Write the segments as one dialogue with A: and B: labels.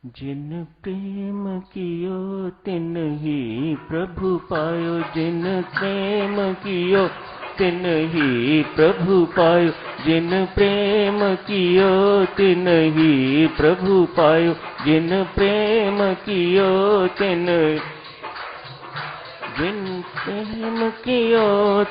A: जिन प्रेम कियो तिन ही प्रभु पायो, जिन प्रेम कियो तिन ही प्रभु पायो, जिन प्रेम कियो तिन ही प्रभु पायो, जिन प्रेम कियो तिन, जिन प्रेम कियो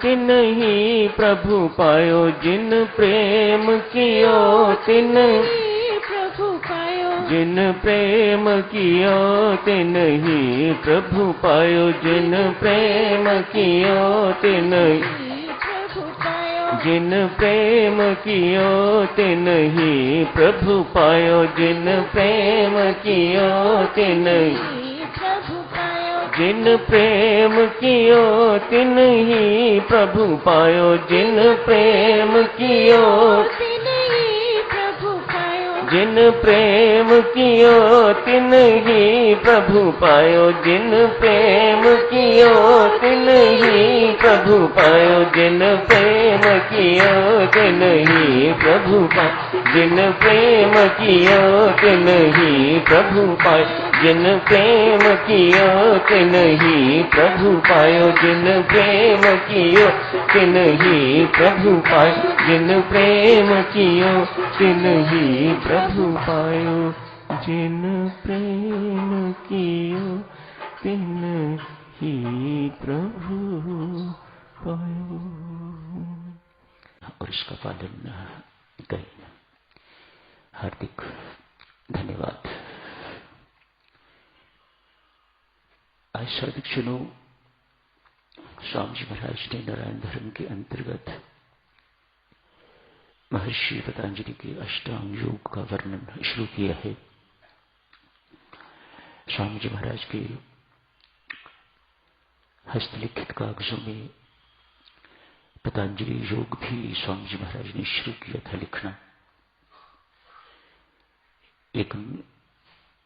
A: तिन ही प्रभु पायो, जिन प्रेम कियो तिन प्रभु पायो, जिन प्रेम कियो तिन ही प्रभु पायो, जिन प्रेम कियो तिन ही प्रभु पायो, जिन प्रेम कियो तिन ही प्रभु पायो, जिन प्रेम कियो तिन ही प्रभु पायो, जिन प्रेम कियो तिन ही प्रभु पायो, जिन प्रेम कियो तिन ही प्रभु पायो, जिन प्रेम कियो तिन ही प्रभु पायो, जिन प्रेम कियो तिन ही प्रभु पायो, जिन प्रेम कियो तिन ही प्रभु पायो, जिन प्रेम कियो तिन ही प्रभु पायो, जिन प्रेम कियो तिन ही प्रभु पायो, जिन प्रेम कियो तिन ही प्रभु पायो, जिन प्रेम कियो तिन ही प्रभु पायो, जिन प्रेम कियो तिन ही प्रभु पायो। और इसका पालन करें। हार्दिक धन्यवाद। आज सर्वाधिक सुनो स्वामी जी महाराज ने नारायण धर्म के अंतर्गत महर्षि पतंजलि के अष्टांग योग का वर्णन शुरू किया है। स्वामी जी महाराज के हस्तलिखित कागजों में पतंजलि योग भी स्वामी जी महाराज ने शुरू किया था लिखना, लेकिन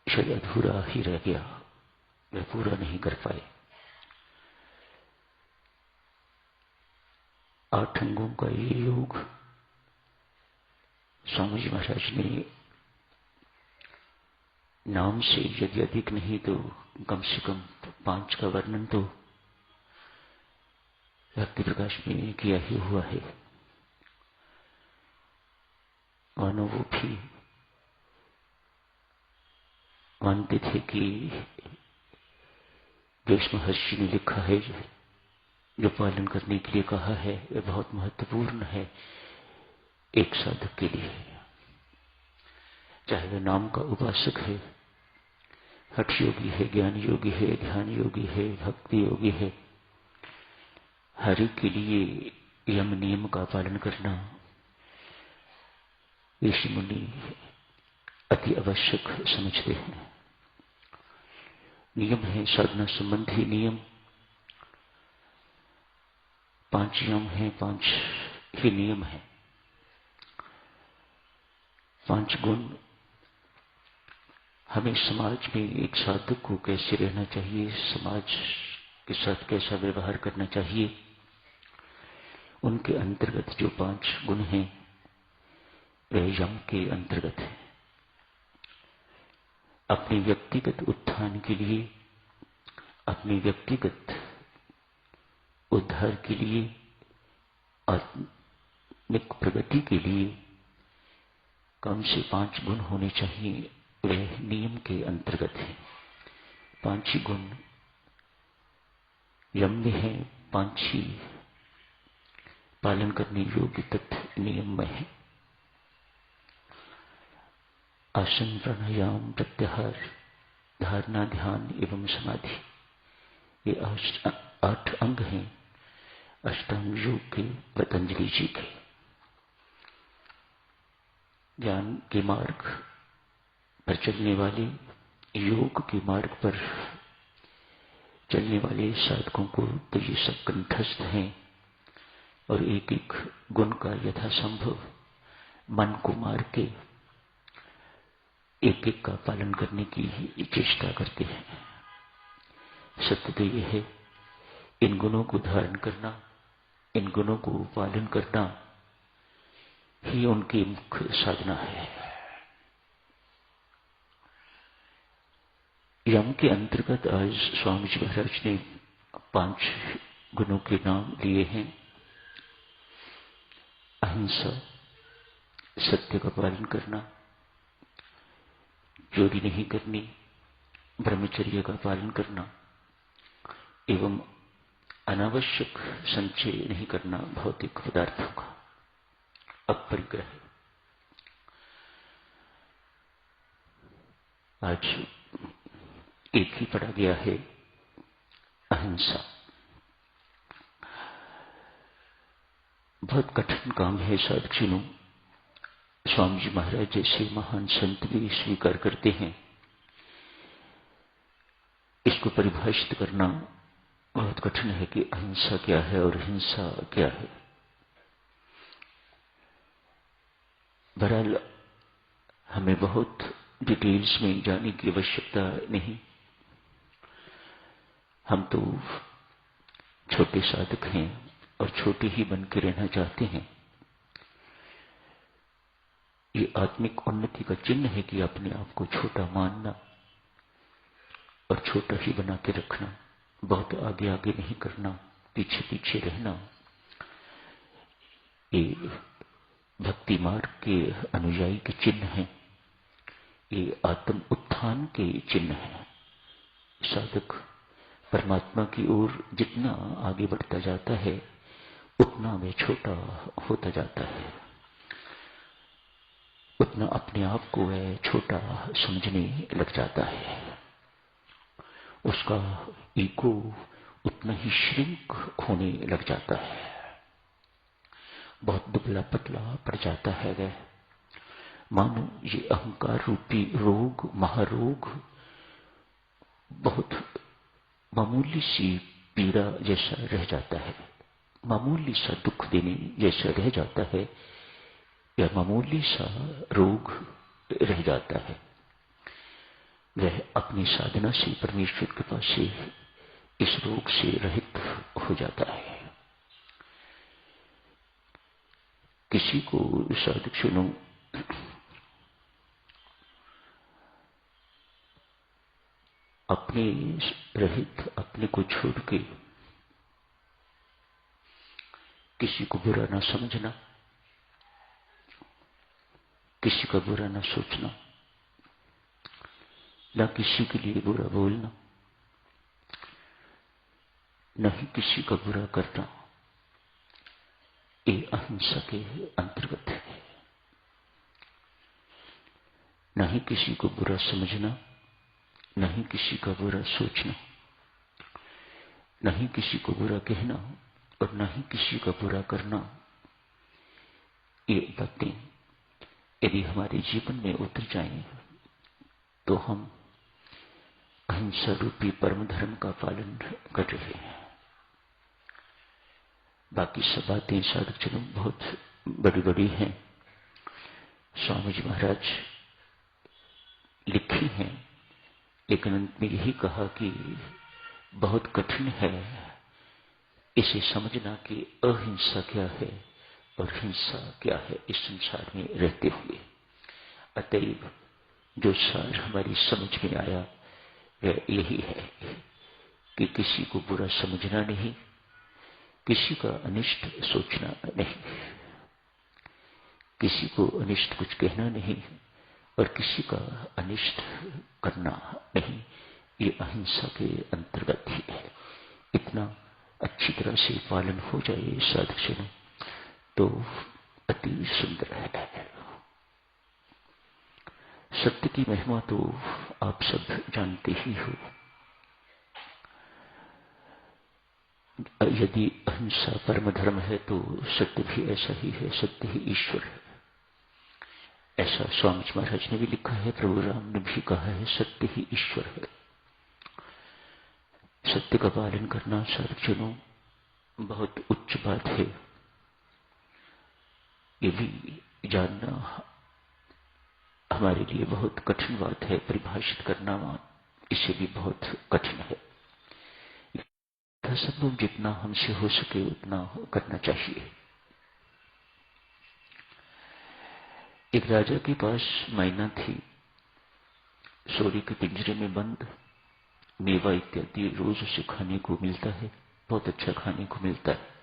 A: शायद अधूरा ही रह गया, वे पूरा नहीं कर पाए। 8 अंगों का ये योग स्वामी जी महाराज ने नाम से यदि अधिक नहीं तो कम से कम 5 का वर्णन तो भक्ति प्रकाश में किया ही हुआ है। मानो वो भी मानते थे कि जो इस महर्षि ने लिखा है, जो पालन करने के लिए कहा है, वह बहुत महत्वपूर्ण है एक साधक के लिए, चाहे वह नाम का उपासक है, हठ योगी है, ज्ञान योगी है, ध्यान योगी है, भक्ति योगी है। हर एक के लिए यम नियम का पालन करना ऋषि मुनि अति आवश्यक समझते हैं। नियम है साधना संबंधी नियम, 5 यम है, 5 ही नियम है। 5 गुण हमें समाज में एक साधक को कैसे रहना चाहिए, समाज के साथ कैसा व्यवहार करना चाहिए, उनके अंतर्गत जो 5 गुण हैं वह यम के अंतर्गत है। अपने व्यक्तिगत उत्थान के लिए, अपनी व्यक्तिगत उद्धार के लिए, आत्मिक प्रगति के लिए कम से 5 गुण होने चाहिए, वह नियम के अंतर्गत है। 5 ही गुण यम में है, 5 ही पालन करने योग्य तथ्य नियम में है। आसन, प्राणायाम, प्रत्याहार, धारणा, ध्यान एवं समाधि, ये 8 अंग हैं अष्टांग योग के, पतंजलि जी के। ज्ञान के मार्ग पर चलने वाले, योग के मार्ग पर चलने वाले साधकों को तो ये सब कंठस्थ हैं और एक एक गुण का यथासंभव मन को मार के एक एक का पालन करने की चेष्टा करते हैं। सत्य तो यह है, इन गुणों को धारण करना, इन गुणों को पालन करना ही उनकी मुख्य साधना है। यम के अंतर्गत आज स्वामी जी महाराज ने 5 गुणों के नाम लिए हैं। अहिंसा, सत्य का पालन करना, चोरी नहीं करनी, ब्रह्मचर्य का पालन करना एवं अनावश्यक संचय नहीं करना भौतिक पदार्थों का, अपरिग्रह। आज एक ही पढ़ा गया है, अहिंसा। बहुत कठिन काम है साधुजनों। स्वामी जी महाराज जैसे महान संत भी स्वीकार करते हैं। इसको परिभाषित करना बहुत कठिन है कि अहिंसा क्या है और हिंसा क्या है। बहरहाल हमें बहुत डिटेल्स में जाने की आवश्यकता नहीं। हम तो छोटे साधक हैं और छोटे ही बन के रहना चाहते हैं। ये आत्मिक उन्नति का चिन्ह है कि अपने आप को छोटा मानना और छोटा ही बना के रखना, बहुत आगे आगे नहीं करना, पीछे पीछे रहना। ये भक्ति मार्ग के अनुयायी के चिन्ह हैं। ये आत्म उत्थान के चिन्ह हैं। साधक परमात्मा की ओर जितना आगे बढ़ता जाता है उतना वह छोटा होता जाता है, उतना अपने आप को वह छोटा समझने लग जाता है। उसका ईगो उतना ही श्रिंक होने लग जाता है, बहुत दुबला पतला पड़ जाता है वह। मानो ये अहंकार रूपी रोग, महारोग बहुत मामूली सी पीड़ा जैसा रह जाता है, मामूली सा दुख देने जैसा रह जाता है, या मामूली सा रोग रह जाता है। वह अपनी साधना से परमेश्वर के पास से इस रोग से रहित हो जाता है। किसी को साधक सुनो, अपने रहित, अपने को छोड़ के किसी को बुरा ना समझना, किसी का बुरा ना सोचना, ना किसी के लिए बुरा बोलना, न ही किसी का बुरा करना, ये अहिंसा के अंतर्गत है। न ही किसी को बुरा समझना, न ही किसी का बुरा सोचना, न ही किसी को बुरा कहना और न ही किसी का बुरा करना। ये बातें यदि हमारे जीवन में उतर जाएं तो हम अहिंसा रूपी परम धर्म का पालन कर रहे हैं। बाकी सब बातें साधुजनों बहुत बड़ी बड़ी हैं। स्वामी जी महाराज लिखी हैं, लेकिन अंत में यही कहा कि बहुत कठिन है इसे समझना कि अहिंसा क्या है और हिंसा क्या है इस संसार में रहते हुए। अतएव जो सार हमारी समझ में आया वह यही है कि किसी को बुरा समझना नहीं, किसी का अनिष्ट सोचना नहीं, किसी को अनिष्ट कुछ कहना नहीं और किसी का अनिष्ट करना नहीं। ये अहिंसा के अंतर्गत ही है। इतना अच्छी तरह से पालन हो जाए साधुजनों तो अति सुंदर है। सत्य की महिमा तो आप सब जानते ही हो। यदि अहिंसा परम धर्म है तो सत्य भी ऐसा ही है, सत्य ही ईश्वर है। ऐसा स्वामी जी महाराज ने भी लिखा है, प्रभु राम ने भी कहा है, सत्य ही ईश्वर है। सत्य का पालन करना साधुजनों बहुत उच्च बात है। ये भी जानना हमारे लिए बहुत कठिन बात है, परिभाषित करना इसे भी बहुत कठिन है। संभव जितना हमसे हो सके उतना करना चाहिए। एक राजा के पास मैना थी, सोने के पिंजरे में बंद। मेवा इत्यादि रोज उसे खाने को मिलता है, बहुत अच्छा खाने को मिलता है।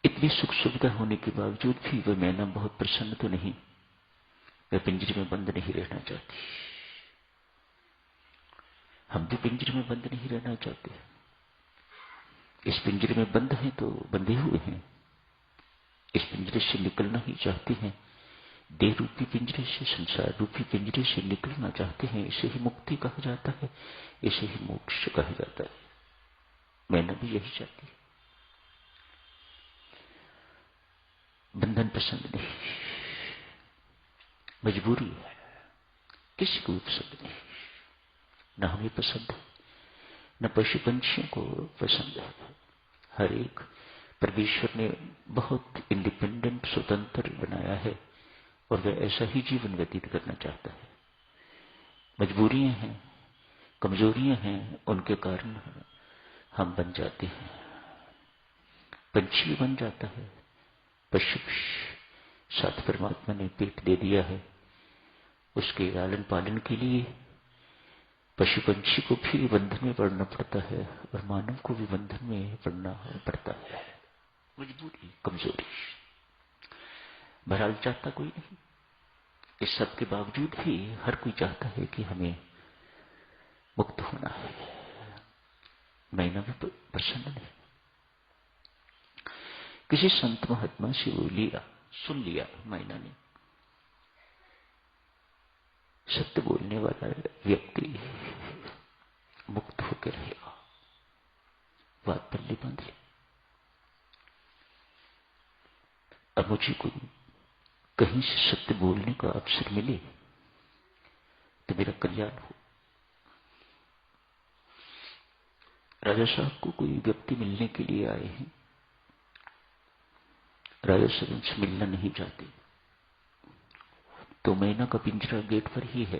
A: इतनी सुख सुविधा होने के बावजूद भी वह मैना बहुत प्रसन्न तो नहीं, वह पिंजरे में बंद नहीं रहना चाहती। हम भी पिंजरे में बंद नहीं रहना चाहते। इस पिंजरे में बंद हैं तो बंधे हुए हैं, इस पिंजरे से निकलना ही चाहते हैं। देह रूपी पिंजरे से, संसार रूपी पिंजरे से निकलना चाहते हैं। इसे ही मुक्ति कहा जाता है, इसे ही मोक्ष कहा जाता है। मैंने भी यही चाहती है। बंधन पसंद नहीं, मजबूरी है, किसी को भी पसंद नहीं। न हमें पसंद है, न पशु पंछियों को पसंद है। हर एक परमेश्वर ने बहुत इंडिपेंडेंट, स्वतंत्र बनाया है और वह ऐसा ही जीवन व्यतीत करना चाहता है। मजबूरियां हैं, कमजोरियां हैं, उनके कारण हम बन जाते हैं। पंछी बन जाता है, पशु साथ परमात्मा ने पेट दे दिया है, उसके लालन पालन के लिए पशु पंछी को भी बंधन में पड़ना पड़ता है और मानव को भी बंधन में पड़ना पड़ता है। मजबूरी, कमजोरी, बहरहाल चाहता कोई नहीं। इस सब के बावजूद भी हर कोई चाहता है कि हमें मुक्त होना है। मैना भी प्रसन्न नहीं। किसी संत महात्मा से वो लिया, सुन लिया मैना ने, सत्य बोलने वाला व्यक्ति मुक्त होकर रहेगा। बात पल्ले बांध ली। अब मुझे कोई कहीं से सत्य बोलने का अवसर मिले तो मेरा कल्याण हो। राजा साहब को कोई व्यक्ति मिलने के लिए आए हैं। राजा साहब उनसे मिलना नहीं चाहते तो मैना का पिंजरा गेट पर ही है।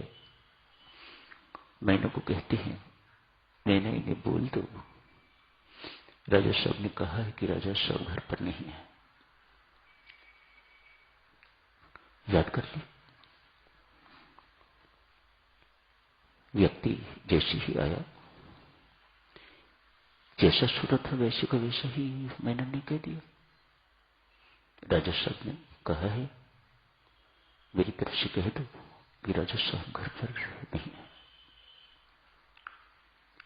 A: मैना को कहते हैं, मैंने इन्हें बोल दो। राजा साहब ने कहा है कि राजा साहब घर पर नहीं है। याद कर ली। व्यक्ति जैसे ही आया, जैसा सूरत था वैसे का वैसा ही मैंने ने कह दिया। राजा साहब ने कहा है, मेरी तरफ से कह दो कि राजा साहब घर पर नहीं है।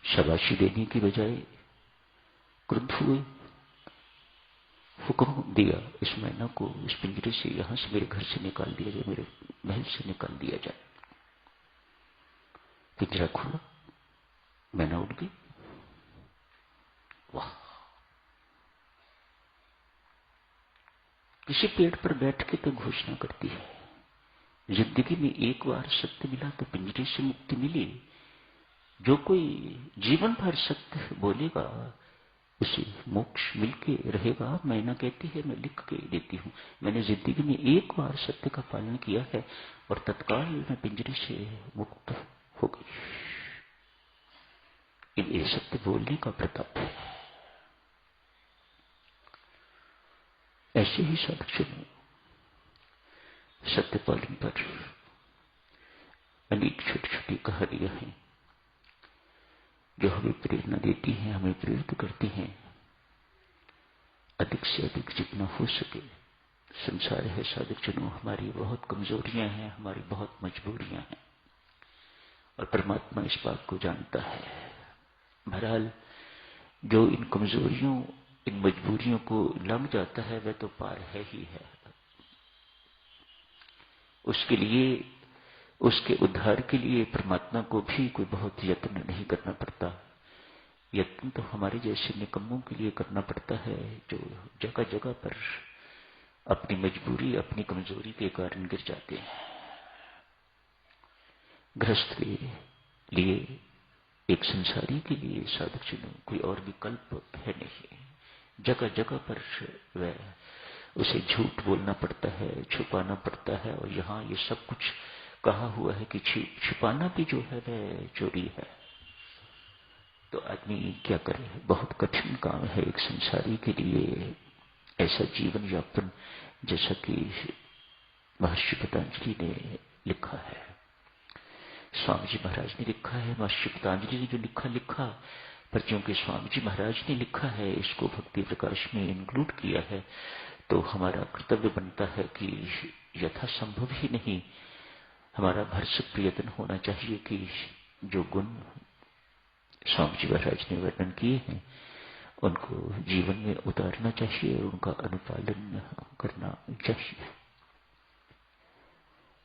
A: शाबाशी देने की बजाय क्रुद्ध हुए, हुक्म दिया इस मैना को इस पिंजरे से, यहां से मेरे घर से निकाल दिया जाए, मेरे महल से निकाल दिया जाए। पिंजरा खुला, मैना उड़ गई। वाह! किसी पेड़ पर बैठ के तो घोषणा करती है, जिंदगी में एक बार सत्य मिला तो पिंजरे से मुक्ति मिली। जो कोई जीवन भर सत्य बोलेगा उसे मोक्ष मिलके रहेगा। मैना कहती है, मैं लिख के देती हूं, मैंने जिंदगी में एक बार सत्य का पालन किया है और तत्काल मैं पिंजरे से मुक्त हो गई। ये सत्य बोलने का प्रताप है। ऐसे ही साधक सत्य पालन पर अनेक छोटी छोटी कहानियां हैं जो हमें प्रेरणा देती हैं, हमें प्रेरित करती हैं। अधिक से अधिक जितना हो सके, संसार है साधक जनों, हमारी बहुत कमजोरियां हैं, हमारी बहुत मजबूरियां हैं और परमात्मा इस बात को जानता है। बहरहाल जो इन कमजोरियों, इन मजबूरियों को लंघ जाता है वह तो पार है ही है। उसके लिए, उसके उद्धार के लिए परमात्मा को भी कोई बहुत यत्न नहीं करना पड़ता। यत्न तो हमारे जैसे निकम्मों के लिए करना पड़ता है जो जगह जगह पर अपनी मजबूरी, अपनी कमजोरी के कारण गिर जाते हैं। गृहस्थ के लिए, एक संसारी के लिए साधक जनों कोई और विकल्प है नहीं। जगह जगह पर वह उसे झूठ बोलना पड़ता है, छुपाना पड़ता है और यहाँ ये सब कुछ कहा हुआ है कि छुपाना भी जो है वह चोरी है। तो आदमी क्या करे? बहुत कठिन काम है एक संसारी के लिए ऐसा जीवन यापन, जैसा कि महर्षि पतंजलि ने लिखा है। स्वामी जी महाराज ने लिखा है, मां शिवतांजलि ने जो लिखा, पर क्योंकि स्वामी जी महाराज ने लिखा है, इसको भक्ति प्रकाश में इंक्लूड किया है, तो हमारा कर्तव्य बनता है कि यथासंभव ही नहीं, हमारा भरसक प्रयत्न होना चाहिए कि जो गुण स्वामी जी महाराज ने वर्णन किए हैं उनको जीवन में उतारना चाहिए और उनका अनुपालन करना चाहिए।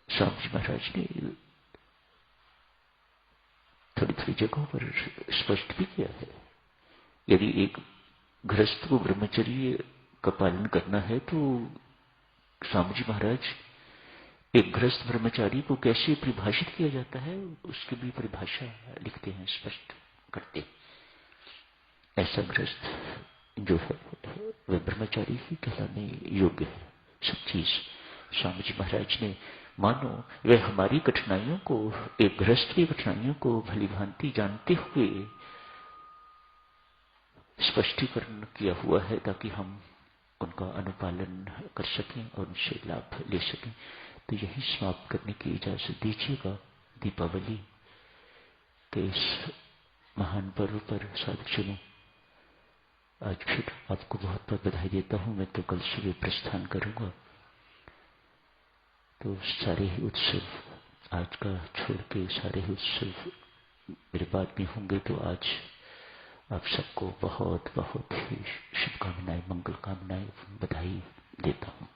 A: स्वामी जी महाराज ने थोड़ी थोड़ी जगहों पर स्पष्ट भी किया है, यदि एक गृहस्थ को ब्रह्मचर्य का पालन करना है तो स्वामी जी महाराज एक गृहस्थ ब्रह्मचारी को कैसे परिभाषित किया जाता है उसकी भी परिभाषा लिखते हैं, स्पष्ट करते हैं। ऐसा गृहस्थ जो है वह ब्रह्मचारी ही कहलाने योग्य है। सब चीज स्वामी जी महाराज ने, मानो वह हमारी कठिनाइयों को, एक गृहस्थ की कठिनाइयों को भली भांति जानते हुए स्पष्टीकरण किया हुआ है ताकि हम उनका अनुपालन कर सकें और उनसे लाभ ले सकें। तो यही समाप्त करने की इजाजत दीजिएगा। दीपावली के इस महान पर्व पर साधुजनों, आज फिर आपको बहुत बहुत बधाई देता हूं। मैं तो कल सुबह प्रस्थान करूंगा, तो सारे ही उत्सव आज का छोड़ के सारे ही उत्सव मेरे बाद में होंगे। तो आज आप सबको बहुत बहुत ही शुभकामनाएं, मंगल कामनाएं, बधाई देता हूं।